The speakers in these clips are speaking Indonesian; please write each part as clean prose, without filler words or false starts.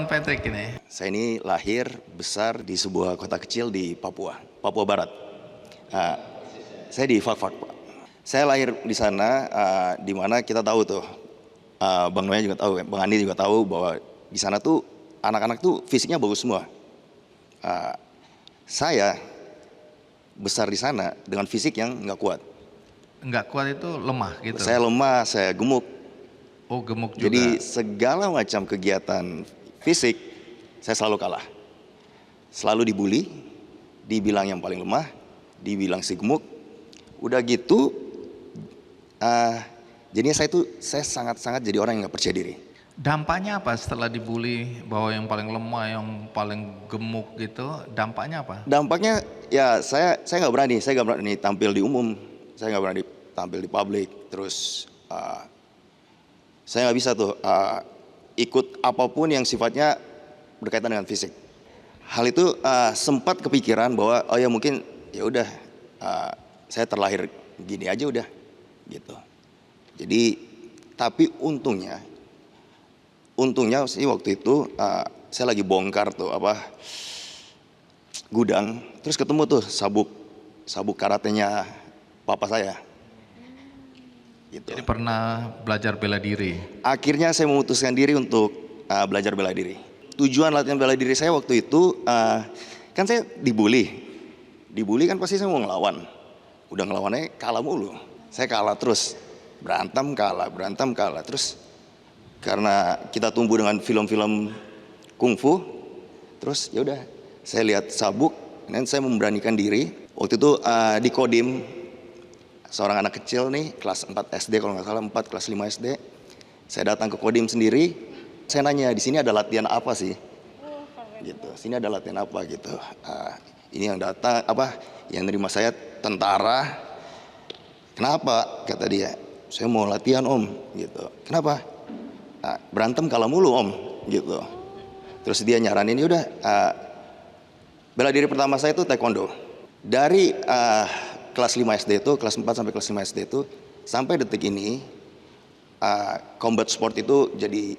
Patrick ini? Saya ini lahir besar di sebuah kota kecil di Papua, Papua Barat. Nah, saya di Fakfak, Pak. Saya lahir di sana, di mana kita tahu tuh, Bang Noya juga tahu, Bang Andi juga tahu bahwa di sana tuh anak-anak tuh fisiknya bagus semua. Saya besar di sana dengan fisik yang nggak kuat. Nggak kuat itu lemah gitu? Saya lemah, saya gemuk. Oh, gemuk juga. Jadi segala macam kegiatan fisik saya selalu kalah. Selalu dibully, dibilang yang paling lemah, dibilang si gemuk. Udah gitu, jadinya saya sangat-sangat jadi orang yang nggak percaya diri. Dampaknya apa setelah dibully bahwa yang paling lemah, yang paling gemuk gitu? Dampaknya apa? Dampaknya ya saya nggak berani tampil di umum, saya nggak berani tampil di publik. Terus saya nggak bisa tuh ikut apapun yang sifatnya berkaitan dengan fisik. Hal itu sempat kepikiran bahwa oh ya mungkin ya udah saya terlahir gini aja udah gitu. Jadi tapi untungnya sih waktu itu saya lagi bongkar tuh gudang, terus ketemu tuh sabuk karatenya papa saya. Gitu. Jadi pernah belajar bela diri? Akhirnya saya memutuskan diri untuk belajar bela diri. Tujuan latihan bela diri saya waktu itu, kan saya dibully. Dibully kan pasti saya mau ngelawan. Udah ngelawannya kalah mulu. Saya kalah terus. Berantem kalah. Terus karena kita tumbuh dengan film-film kungfu, terus ya udah saya lihat sabuk, dan saya memberanikan diri. Waktu itu di Kodim, seorang anak kecil nih, kelas 4 SD kalau nggak salah, 4 kelas 5 SD. Saya datang ke Kodim sendiri, saya nanya, di sini ada latihan apa sih? Gitu, sini ada latihan apa gitu. Ini yang datang, yang nerima saya tentara. Kenapa? Kata dia, saya mau latihan om, gitu. Kenapa? Berantem kalah mulu om, gitu. Terus dia nyaranin, udah bela diri pertama saya itu taekwondo. Dari kelas 5 SD itu, kelas 4 sampai kelas 5 SD itu, sampai detik ini, combat sport itu jadi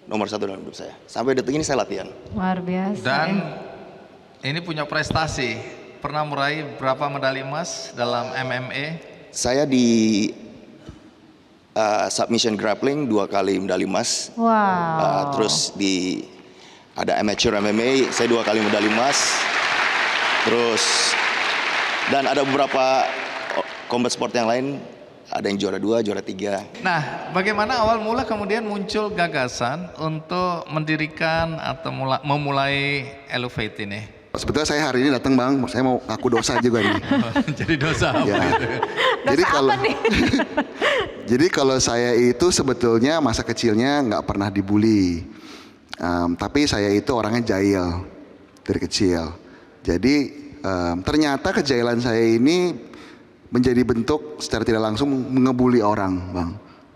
nomor satu dalam hidup saya. Sampai detik ini saya latihan. Luar biasa. Dan ini punya prestasi, pernah meraih berapa medali emas dalam MMA? Saya di submission grappling 2 kali medali emas. Wow. Terus ada amateur MMA, saya 2 kali medali emas. Terus dan ada beberapa combat sport yang lain, ada yang juara 2, juara 3. Nah, bagaimana awal mula kemudian muncul gagasan untuk mendirikan atau memulai Elevate ini? Sebetulnya saya hari ini datang bang, saya mau ngaku dosa juga nih. Jadi dosa apa Ya. itu? Jadi Dosa kalau apa nih? jadi kalau saya itu sebetulnya masa kecilnya nggak pernah dibully, tapi saya itu orangnya jahil dari kecil. Jadi ternyata kejailan saya ini menjadi bentuk secara tidak langsung mengebuli orang, bang.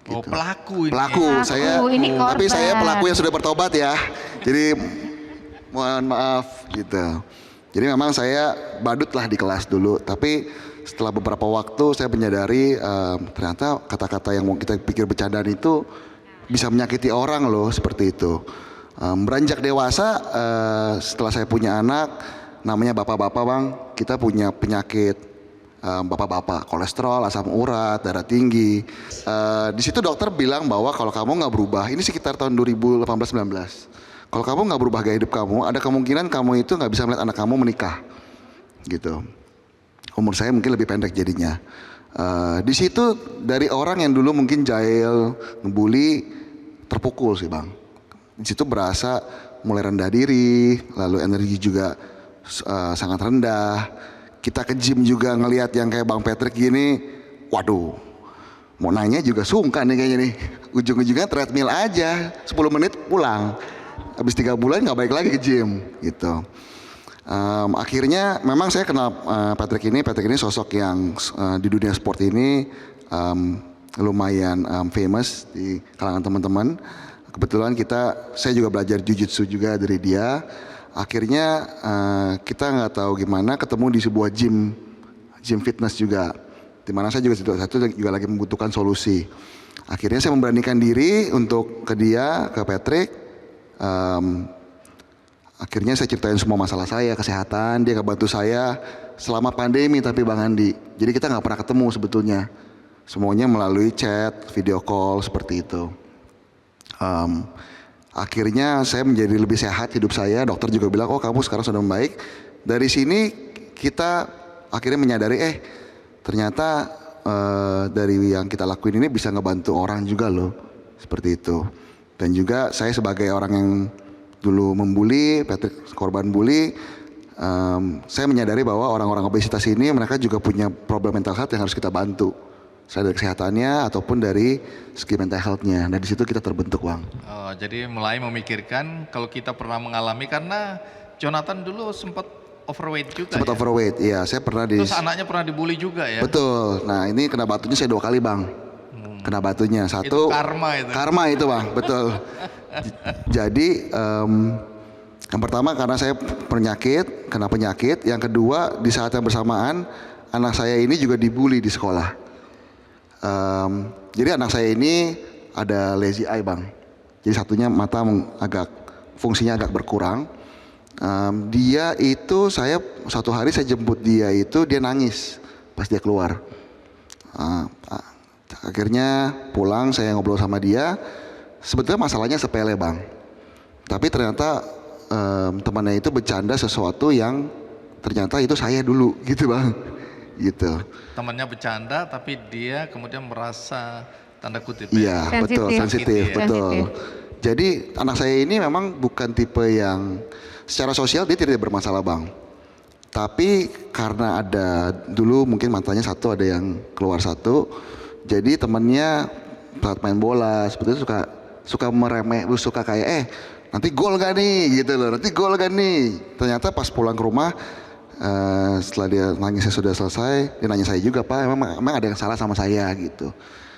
Gitu. Oh, pelaku ini. Pelaku, saya. ini Tapi saya korban. pelaku yang sudah bertobat ya. Jadi mohon maaf gitu. Jadi memang saya badutlah di kelas dulu. Tapi setelah beberapa waktu saya menyadari ternyata kata-kata yang mau kita pikir bercandaan itu bisa menyakiti orang loh, seperti itu. Beranjak dewasa, setelah saya punya anak, namanya bapak-bapak bang, kita punya penyakit bapak-bapak, kolesterol, asam urat, darah tinggi. Di situ dokter bilang bahwa kalau kamu nggak berubah, ini sekitar tahun 2018-19, kalau kamu nggak berubah gaya hidup kamu, ada kemungkinan kamu itu nggak bisa melihat anak kamu menikah, gitu. Umur saya mungkin lebih pendek jadinya. Di situ dari orang yang dulu mungkin jahil, ngebully, terpukul sih bang. Di situ berasa mulai rendah diri, lalu energi juga sangat rendah. Kita ke gym juga ngelihat yang kayak Bang Patrick gini, waduh, mau nanya juga sungkan nih kayaknya nih. Ujung-ujungnya treadmill aja, 10 menit pulang. Habis 3 bulan nggak balik lagi ke gym, gitu. Akhirnya memang saya kenal Patrick ini sosok yang di dunia sport ini lumayan famous di kalangan teman-teman. Kebetulan saya juga belajar jiu-jitsu juga dari dia. Akhirnya kita nggak tahu gimana ketemu di sebuah gym fitness juga, dimana saya juga lagi membutuhkan solusi. Akhirnya saya memberanikan diri untuk ke Patrick, Akhirnya saya ceritain semua masalah saya, kesehatan, dia ngebantu saya selama pandemi tapi Bang Andi. Jadi kita nggak pernah ketemu sebetulnya. Semuanya melalui chat, video call seperti itu. Akhirnya saya menjadi lebih sehat hidup saya. Dokter juga bilang, oh kamu sekarang sudah membaik. Dari sini kita akhirnya menyadari, ternyata dari yang kita lakuin ini bisa ngebantu orang juga loh. Seperti itu. Dan juga saya sebagai orang yang dulu membuli, Patrick korban bully, saya menyadari bahwa orang-orang obesitas ini mereka juga punya problem mental health yang harus kita bantu. Saya dari kesehatannya ataupun dari segi mental health-nya. Nah di situ kita terbentuk, Bang. Oh, jadi mulai memikirkan kalau kita pernah mengalami, karena Jonathan dulu sempat overweight juga. Sempat ya? overweight, iya. Saya pernah Terus anaknya pernah dibully juga ya? Betul. Nah ini kena batunya saya 2 kali, Bang. Kena batunya. Satu. Itu karma itu. Karma itu, Bang. Betul. Jadi yang pertama karena saya kena penyakit. Yang kedua di saat yang bersamaan anak saya ini juga dibully di sekolah. Jadi anak saya ini ada lazy eye, Bang. Jadi satunya mata fungsinya agak berkurang. Dia itu satu hari saya jemput dia nangis pas dia keluar. Akhirnya pulang saya ngobrol sama dia. Sebetulnya masalahnya sepele, Bang. Tapi ternyata temannya itu bercanda sesuatu yang ternyata itu saya dulu gitu, Bang. Gitu. Temannya bercanda tapi dia kemudian merasa tanda kutip Iya, betul, sensitif, ya. betul. Jadi anak saya ini memang bukan tipe yang secara sosial dia tidak bermasalah, Bang. Tapi karena ada dulu mungkin matanya satu, ada yang keluar satu. Jadi temannya saat main bola seperti itu suka meremeh, suka kayak nanti gol gak nih gitu loh, nanti gol gak nih. Ternyata pas pulang ke rumah setelah dia nangisnya sudah selesai, dia nanya saya juga, Pak emang ada yang salah sama saya gitu.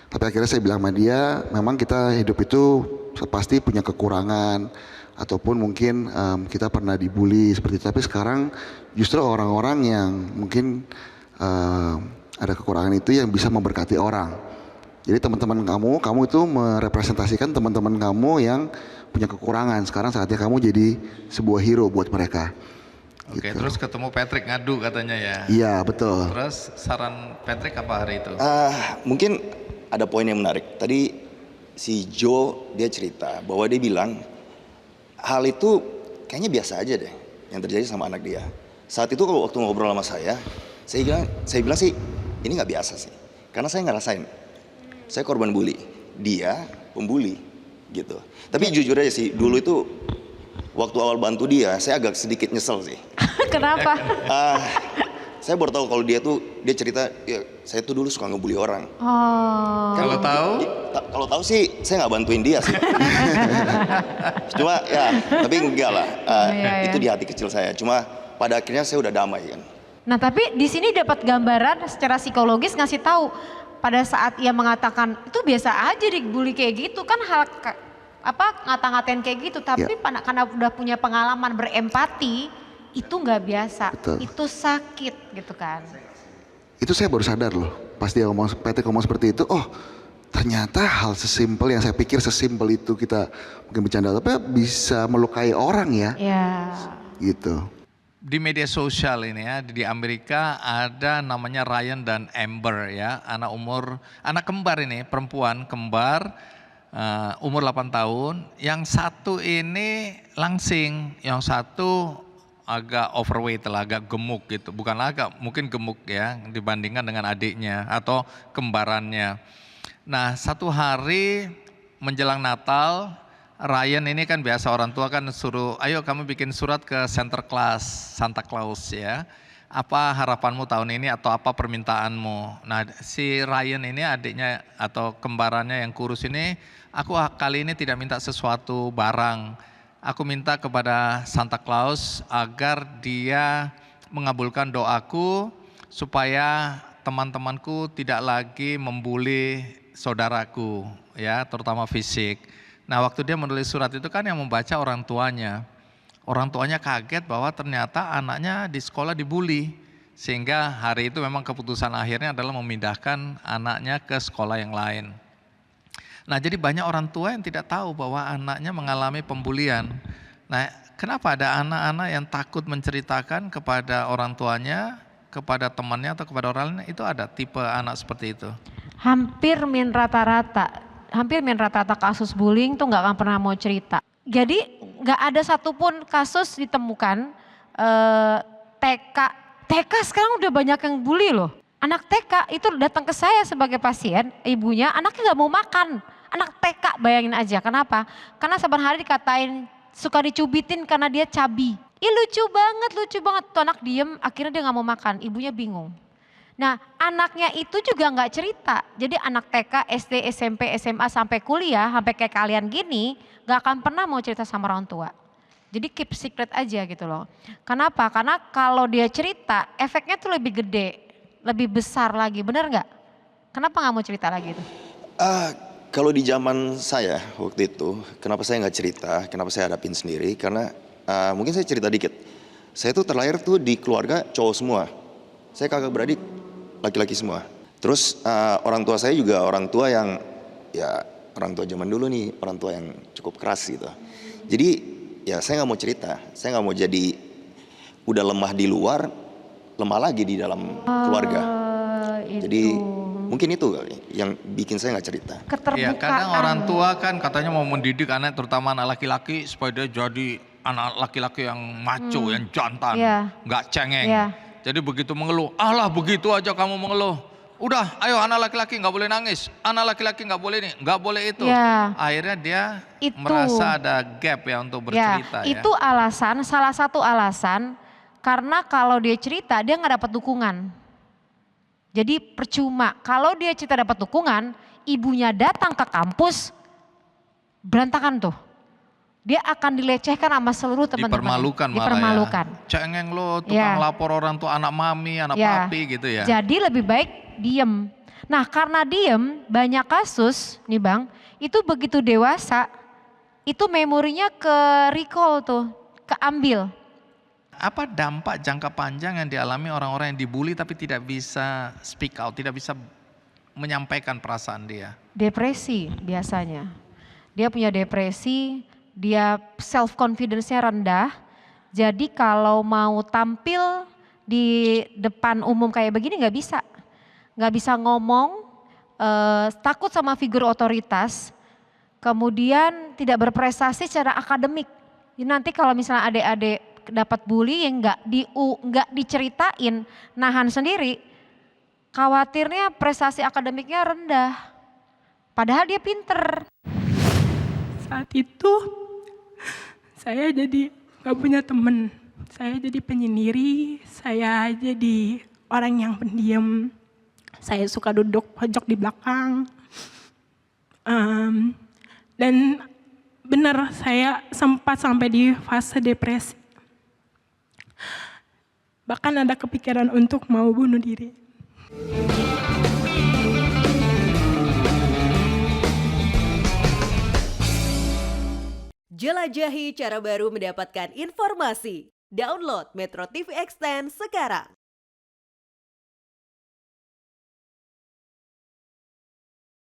Tapi akhirnya saya bilang sama dia, memang kita hidup itu pasti punya kekurangan ataupun mungkin kita pernah dibully seperti itu. Tapi sekarang justru orang-orang yang mungkin ada kekurangan itu yang bisa memberkati orang. Jadi teman-teman kamu itu merepresentasikan teman-teman kamu yang punya kekurangan. Sekarang saatnya kamu jadi sebuah hero buat mereka. Oke, Gitu. terus ketemu Patrick ngadu katanya ya. Iya, betul. Terus saran Patrick apa hari itu? Mungkin ada poin yang menarik. Tadi si Joe dia cerita bahwa dia bilang hal itu kayaknya biasa aja deh yang terjadi sama anak dia. Saat itu kalau waktu ngobrol sama saya bilang sih ini nggak biasa sih, karena saya ngerasain. Saya korban bully, dia pembuli gitu. Tapi jujur aja sih, dulu itu waktu awal bantu dia, saya agak sedikit nyesel sih. Kenapa? Saya baru tahu kalau dia cerita, ya, saya tuh dulu suka ngebully orang. Oh. Kalau tahu? Kalau tahu sih, saya nggak bantuin dia sih. Cuma ya, tapi enggak lah. Iya, Itu iya. di hati kecil saya. Cuma pada akhirnya saya udah damai kan. Nah tapi di sini dapat gambaran secara psikologis ngasih tahu pada saat ia mengatakan itu biasa aja dibully kayak gitu kan ngata-ngatain kayak gitu, tapi karena udah punya pengalaman berempati itu nggak biasa. Betul. Itu sakit gitu kan. Itu saya baru sadar loh, pas dia Patrick ngomong seperti itu, oh ternyata hal sesimpel yang saya pikir sesimpel itu kita mungkin bercanda, tapi bisa melukai orang ya. Ya. Gitu. Di media sosial ini ya, di Amerika ada namanya Ryan dan Amber ya, anak kembar ini, perempuan kembar, umur 8 tahun. Yang satu ini langsing, yang satu agak overweight lah, agak gemuk gitu. Bukan agak, mungkin gemuk ya dibandingkan dengan adiknya atau kembarannya. Nah, satu hari menjelang Natal, Ryan ini kan biasa orang tua kan suruh, ayo kamu bikin surat ke Santa Claus ya. Apa harapanmu tahun ini atau apa permintaanmu? Nah, si Ryan ini adiknya atau kembarannya yang kurus ini, aku kali ini tidak minta sesuatu barang. Aku minta kepada Santa Claus agar dia mengabulkan doaku supaya teman-temanku tidak lagi membuli saudaraku ya, terutama fisik. Nah, waktu dia menulis surat itu kan yang membaca orang tuanya. Orang tuanya kaget bahwa ternyata anaknya di sekolah dibully. Sehingga hari itu memang keputusan akhirnya adalah memindahkan anaknya ke sekolah yang lain. Nah, jadi banyak orang tua yang tidak tahu bahwa anaknya mengalami pembulian. Nah, Kenapa ada anak-anak yang takut menceritakan kepada orang tuanya, kepada temannya atau kepada orang lain? Itu ada tipe anak seperti itu. Hampir min rata-rata kasus bullying tuh nggak akan pernah mau cerita. Jadi nggak ada satupun kasus ditemukan TK sekarang udah banyak yang bully loh. Anak TK itu datang ke saya sebagai pasien, ibunya anaknya nggak mau makan. Anak TK bayangin aja, kenapa? Karena saban hari dikatain suka dicubitin karena dia cabi. Ih lucu banget. Tuh anak diem, akhirnya dia nggak mau makan, ibunya bingung. Nah anaknya itu juga nggak cerita. Jadi anak TK, SD, SMP, SMA sampai kuliah, sampai kayak kalian gini, nggak akan pernah mau cerita sama orang tua. Jadi keep secret aja gitu loh. Kenapa? Karena kalau dia cerita, efeknya tuh lebih gede, lebih besar lagi, bener nggak? Kenapa nggak mau cerita lagi itu? Kalau di zaman saya waktu itu, kenapa saya nggak cerita, kenapa saya hadapin sendiri, karena mungkin saya cerita dikit. Saya tuh terlahir tuh di keluarga cowok semua. Saya kakak beradik laki-laki semua. Terus orang tua saya juga orang tua yang, ya orang tua zaman dulu nih, orang tua yang cukup keras gitu. Jadi ya saya nggak mau cerita, saya nggak mau jadi udah lemah di luar, lemah lagi di dalam keluarga. Jadi mungkin itu kali yang bikin saya nggak cerita. Ya kadang orang tua kan katanya mau mendidik anak, terutama anak laki-laki supaya dia jadi anak laki-laki yang maco, yang jantan, nggak cengeng. Jadi begitu mengeluh, alah begitu aja kamu mengeluh. Udah, ayo anak laki-laki nggak boleh nangis, anak laki-laki nggak boleh ini, nggak boleh itu. Akhirnya dia merasa ada gap ya untuk bercerita. Itu alasan, salah satu alasan karena kalau dia cerita dia nggak dapat dukungan. Jadi percuma, kalau dia cerita dapat dukungan, ibunya datang ke kampus, berantakan tuh. Dia akan dilecehkan sama seluruh teman-teman. Dipermalukan. Cengeng lo, tukang lapor orang tua, anak mami, anak papi gitu ya. Jadi lebih baik diem. Nah karena diem, banyak kasus nih Bang, itu begitu dewasa, itu memorinya ke recall tuh, keambil. Apa dampak jangka panjang yang dialami orang-orang yang dibully tapi tidak bisa speak out, tidak bisa menyampaikan perasaan dia? Depresi biasanya. Dia punya depresi, dia self confidence-nya rendah. Jadi kalau mau tampil di depan umum kayak begini nggak bisa. Nggak bisa ngomong, takut sama figur otoritas, kemudian tidak berprestasi secara akademik. Nanti kalau misalnya adik-adik dapat bully yang nggak diceritain, nahan sendiri, khawatirnya prestasi akademiknya rendah. Padahal dia pinter. Saat itu saya jadi gak punya temen, saya jadi penyendiri, saya jadi orang yang pendiam, saya suka duduk pojok di belakang. Dan benar saya sempat sampai di fase depresi. Bahkan ada kepikiran untuk mau bunuh diri. Jelajahi cara baru mendapatkan informasi. Download Metro TV Extend sekarang.